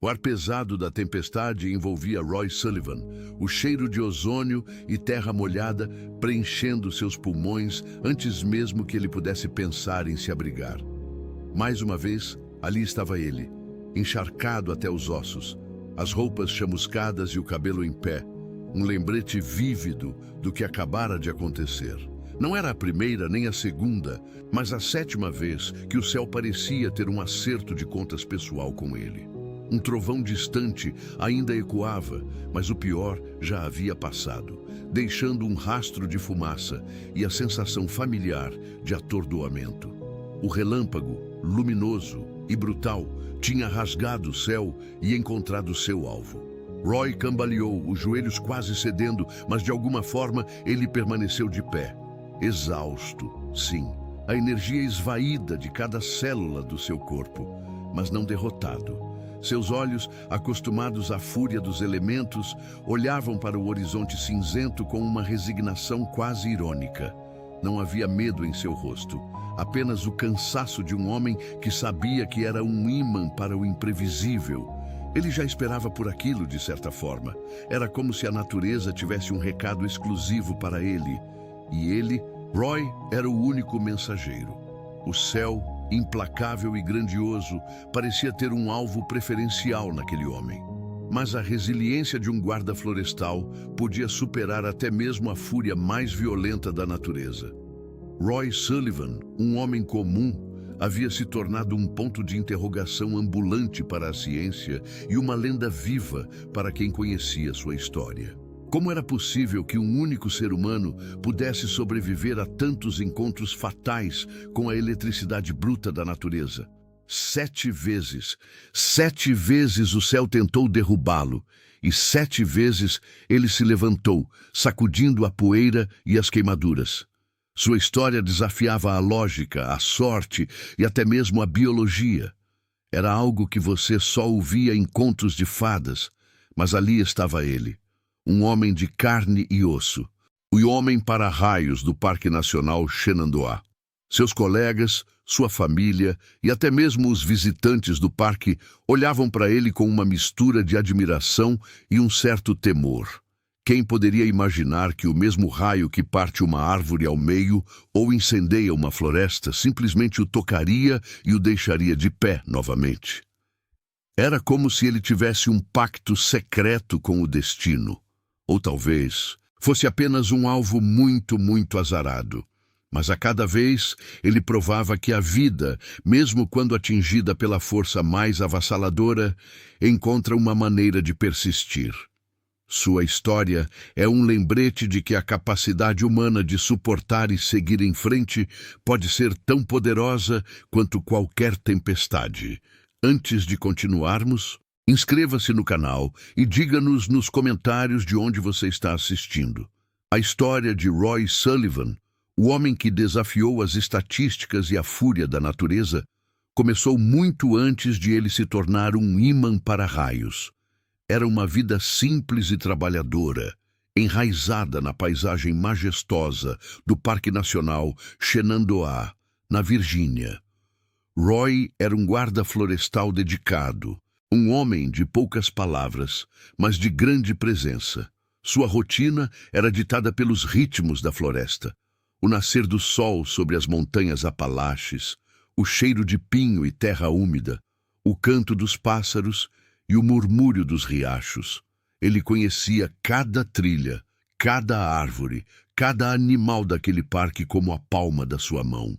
O ar pesado da tempestade envolvia Roy Sullivan, o cheiro de ozônio e terra molhada preenchendo seus pulmões antes mesmo que ele pudesse pensar em se abrigar. Mais uma vez, ali estava ele, encharcado até os ossos, as roupas chamuscadas e o cabelo em pé, um lembrete vívido do que acabara de acontecer. Não era a primeira nem a segunda, mas a sétima vez que o céu parecia ter um acerto de contas pessoal com ele. Um trovão distante ainda ecoava, mas o pior já havia passado, deixando um rastro de fumaça e a sensação familiar de atordoamento. O relâmpago, luminoso e brutal, tinha rasgado o céu e encontrado seu alvo. Roy cambaleou, os joelhos quase cedendo, mas de alguma forma ele permaneceu de pé. Exausto, sim, a energia esvaída de cada célula do seu corpo, mas não derrotado. Seus olhos, acostumados à fúria dos elementos, olhavam para o horizonte cinzento com uma resignação quase irônica. Não havia medo em seu rosto, apenas o cansaço de um homem que sabia que era um ímã para o imprevisível. Ele já esperava por aquilo, de certa forma. Era como se a natureza tivesse um recado exclusivo para ele. E ele, Roy, era o único mensageiro. O céu, implacável e grandioso, parecia ter um alvo preferencial naquele homem. Mas a resiliência de um guarda florestal podia superar até mesmo a fúria mais violenta da natureza. Roy Sullivan, um homem comum, havia se tornado um ponto de interrogação ambulante para a ciência e uma lenda viva para quem conhecia sua história. Como era possível que um único ser humano pudesse sobreviver a tantos encontros fatais com a eletricidade bruta da natureza? 7 vezes o céu tentou derrubá-lo, e 7 vezes ele se levantou, sacudindo a poeira e as queimaduras. Sua história desafiava a lógica, a sorte e até mesmo a biologia. Era algo que você só ouvia em contos de fadas, mas ali estava ele. Um homem de carne e osso, o homem para-raios do Parque Nacional Shenandoah. Seus colegas, sua família e até mesmo os visitantes do parque olhavam para ele com uma mistura de admiração e um certo temor. Quem poderia imaginar que o mesmo raio que parte uma árvore ao meio ou incendeia uma floresta simplesmente o tocaria e o deixaria de pé novamente? Era como se ele tivesse um pacto secreto com o destino. Ou talvez fosse apenas um alvo muito azarado. Mas a cada vez ele provava que a vida, mesmo quando atingida pela força mais avassaladora, encontra uma maneira de persistir. Sua história é um lembrete de que a capacidade humana de suportar e seguir em frente pode ser tão poderosa quanto qualquer tempestade. Antes de continuarmos, inscreva-se no canal e diga-nos nos comentários de onde você está assistindo. A história de Roy Sullivan, o homem que desafiou as estatísticas e a fúria da natureza, começou muito antes de ele se tornar um ímã para raios. Era uma vida simples e trabalhadora, enraizada na paisagem majestosa do Parque Nacional Shenandoah, na Virgínia. Roy era um guarda florestal dedicado, um homem de poucas palavras, mas de grande presença. Sua rotina era ditada pelos ritmos da floresta. O nascer do sol sobre as montanhas Apalaches, o cheiro de pinho e terra úmida, o canto dos pássaros e o murmúrio dos riachos. Ele conhecia cada trilha, cada árvore, cada animal daquele parque como a palma da sua mão.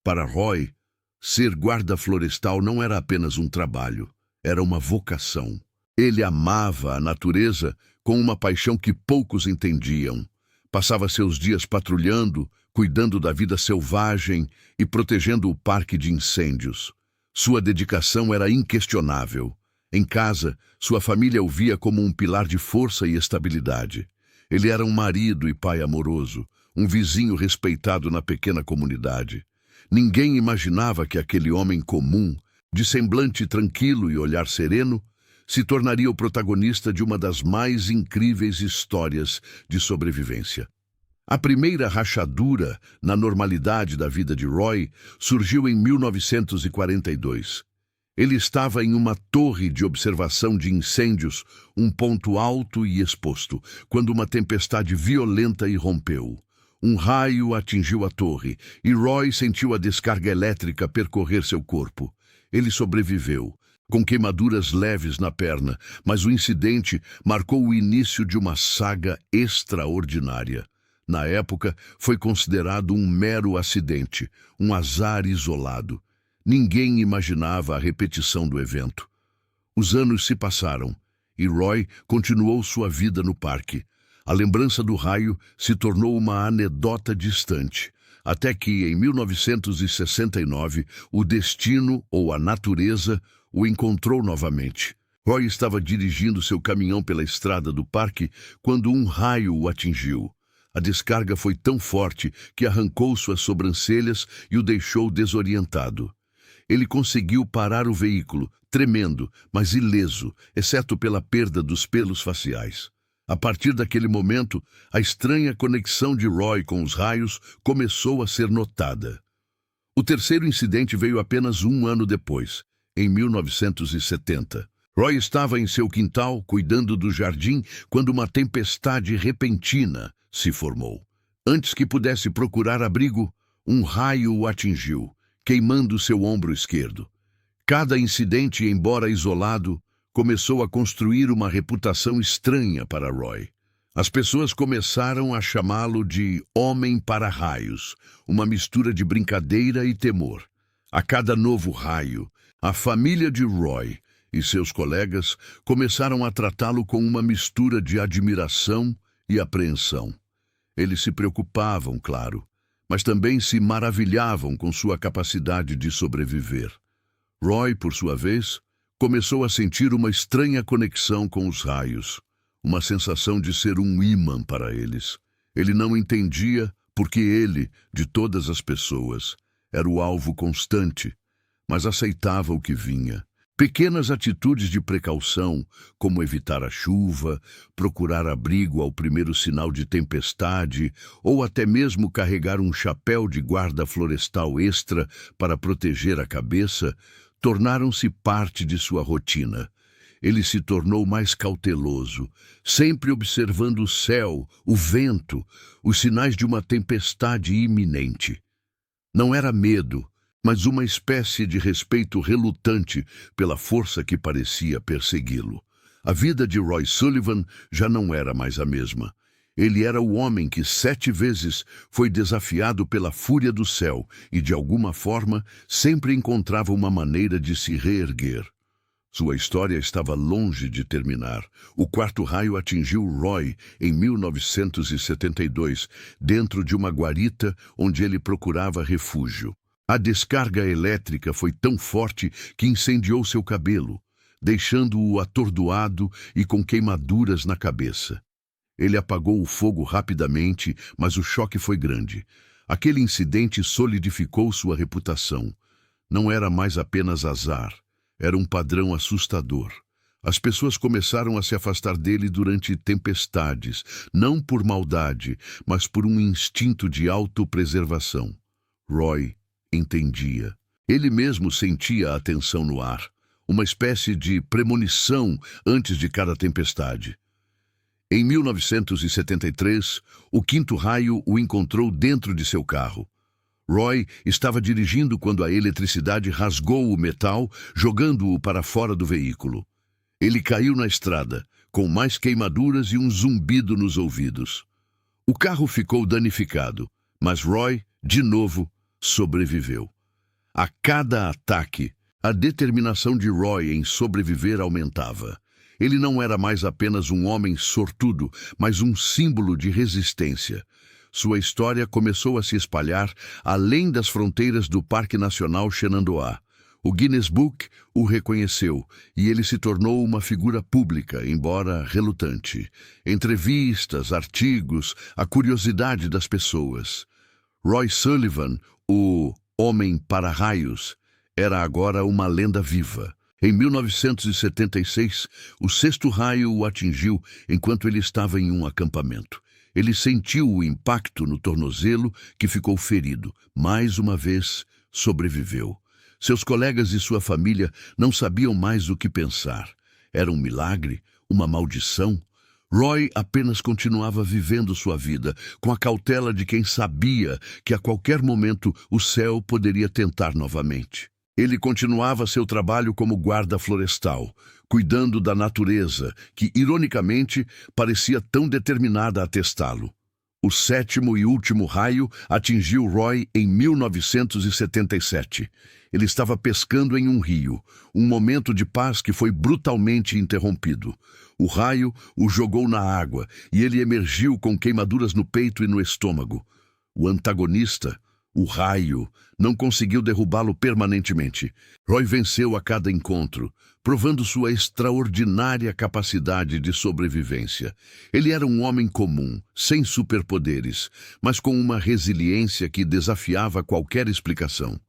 Para Roy, ser guarda florestal não era apenas um trabalho, era uma vocação. Ele amava a natureza com uma paixão que poucos entendiam. Passava seus dias patrulhando, cuidando da vida selvagem e protegendo o parque de incêndios. Sua dedicação era inquestionável. Em casa, sua família o via como um pilar de força e estabilidade. Ele era um marido e pai amoroso, um vizinho respeitado na pequena comunidade. Ninguém imaginava que aquele homem comum, de semblante tranquilo e olhar sereno, se tornaria o protagonista de uma das mais incríveis histórias de sobrevivência. A primeira rachadura na normalidade da vida de Roy surgiu em 1942. Ele estava em uma torre de observação de incêndios, um ponto alto e exposto, quando uma tempestade violenta irrompeu. Um raio atingiu a torre e Roy sentiu a descarga elétrica percorrer seu corpo. Ele sobreviveu, com queimaduras leves na perna, mas o incidente marcou o início de uma saga extraordinária. Na época, foi considerado um mero acidente, um azar isolado. Ninguém imaginava a repetição do evento. Os anos se passaram e Roy continuou sua vida no parque. A lembrança do raio se tornou uma anedota distante, até que, em 1969, o destino ou a natureza o encontrou novamente. Roy estava dirigindo seu caminhão pela estrada do parque quando um raio o atingiu. A descarga foi tão forte que arrancou suas sobrancelhas e o deixou desorientado. Ele conseguiu parar o veículo, tremendo, mas ileso, exceto pela perda dos pelos faciais. A partir daquele momento, a estranha conexão de Roy com os raios começou a ser notada. O terceiro incidente veio apenas um ano depois, em 1970. Roy estava em seu quintal, cuidando do jardim, quando uma tempestade repentina se formou. Antes que pudesse procurar abrigo, um raio o atingiu, queimando seu ombro esquerdo. Cada incidente, embora isolado, começou a construir uma reputação estranha para Roy. As pessoas começaram a chamá-lo de Homem para Raios, uma mistura de brincadeira e temor. A cada novo raio, a família de Roy e seus colegas começaram a tratá-lo com uma mistura de admiração e apreensão. Eles se preocupavam, claro, mas também se maravilhavam com sua capacidade de sobreviver. Roy, por sua vez, começou a sentir uma estranha conexão com os raios, uma sensação de ser um ímã para eles. Ele não entendia porque ele, de todas as pessoas, era o alvo constante, mas aceitava o que vinha. Pequenas atitudes de precaução, como evitar a chuva, procurar abrigo ao primeiro sinal de tempestade, ou até mesmo carregar um chapéu de guarda florestal extra para proteger a cabeça, tornaram-se parte de sua rotina. Ele se tornou mais cauteloso, sempre observando o céu, o vento, os sinais de uma tempestade iminente. Não era medo, mas uma espécie de respeito relutante pela força que parecia persegui-lo. A vida de Roy Sullivan já não era mais a mesma. Ele era o homem que 7 vezes foi desafiado pela fúria do céu e, de alguma forma, sempre encontrava uma maneira de se reerguer. Sua história estava longe de terminar. O quarto raio atingiu Roy em 1972, dentro de uma guarita onde ele procurava refúgio. A descarga elétrica foi tão forte que incendiou seu cabelo, deixando-o atordoado e com queimaduras na cabeça. Ele apagou o fogo rapidamente, mas o choque foi grande. Aquele incidente solidificou sua reputação. Não era mais apenas azar, era um padrão assustador. As pessoas começaram a se afastar dele durante tempestades, não por maldade, mas por um instinto de autopreservação. Roy entendia. Ele mesmo sentia a tensão no ar, uma espécie de premonição antes de cada tempestade. Em 1973, o quinto raio o encontrou dentro de seu carro. Roy estava dirigindo quando a eletricidade rasgou o metal, jogando-o para fora do veículo. Ele caiu na estrada, com mais queimaduras e um zumbido nos ouvidos. O carro ficou danificado, mas Roy, de novo, sobreviveu. A cada ataque, a determinação de Roy em sobreviver aumentava. Ele não era mais apenas um homem sortudo, mas um símbolo de resistência. Sua história começou a se espalhar além das fronteiras do Parque Nacional Shenandoah. O Guinness Book o reconheceu e ele se tornou uma figura pública, embora relutante. Entrevistas, artigos, a curiosidade das pessoas. Roy Sullivan, o Homem para Raios, era agora uma lenda viva. Em 1976, o sexto raio o atingiu enquanto ele estava em um acampamento. Ele sentiu o impacto no tornozelo, que ficou ferido. Mais uma vez, sobreviveu. Seus colegas e sua família não sabiam mais o que pensar. Era um milagre? Uma maldição? Roy apenas continuava vivendo sua vida, com a cautela de quem sabia que a qualquer momento o céu poderia tentar novamente. Ele continuava seu trabalho como guarda florestal, cuidando da natureza, que, ironicamente, parecia tão determinada a testá-lo. O sétimo e último raio atingiu Roy em 1977. Ele estava pescando em um rio, um momento de paz que foi brutalmente interrompido. O raio o jogou na água e ele emergiu com queimaduras no peito e no estômago. O antagonista, o raio, não conseguiu derrubá-lo permanentemente. Roy venceu a cada encontro, provando sua extraordinária capacidade de sobrevivência. Ele era um homem comum, sem superpoderes, mas com uma resiliência que desafiava qualquer explicação.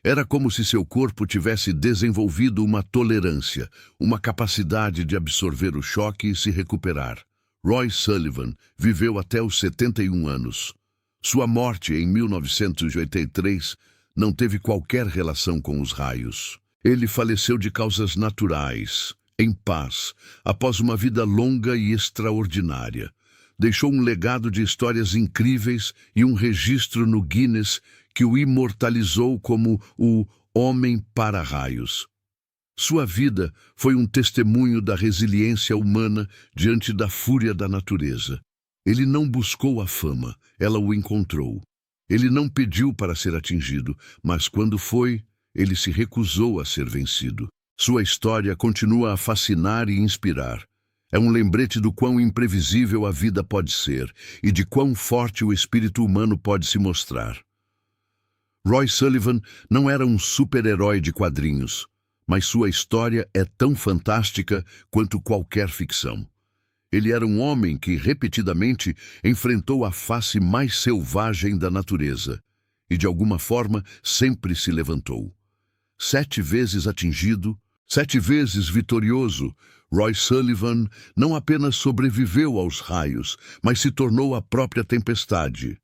Era como se seu corpo tivesse desenvolvido uma tolerância, uma capacidade de absorver o choque e se recuperar. Roy Sullivan viveu até os 71 anos. Sua morte em 1983 não teve qualquer relação com os raios. Ele faleceu de causas naturais, em paz, após uma vida longa e extraordinária. Deixou um legado de histórias incríveis e um registro no Guinness que o imortalizou como o Homem para-Raios. Sua vida foi um testemunho da resiliência humana diante da fúria da natureza. Ele não buscou a fama, ela o encontrou. Ele não pediu para ser atingido, mas quando foi, ele se recusou a ser vencido. Sua história continua a fascinar e inspirar. É um lembrete do quão imprevisível a vida pode ser e de quão forte o espírito humano pode se mostrar. Roy Sullivan não era um super-herói de quadrinhos, mas sua história é tão fantástica quanto qualquer ficção. Ele era um homem que, repetidamente, enfrentou a face mais selvagem da natureza e, de alguma forma, sempre se levantou. 7 vezes atingido, 7 vezes vitorioso, Roy Sullivan não apenas sobreviveu aos raios, mas se tornou a própria tempestade.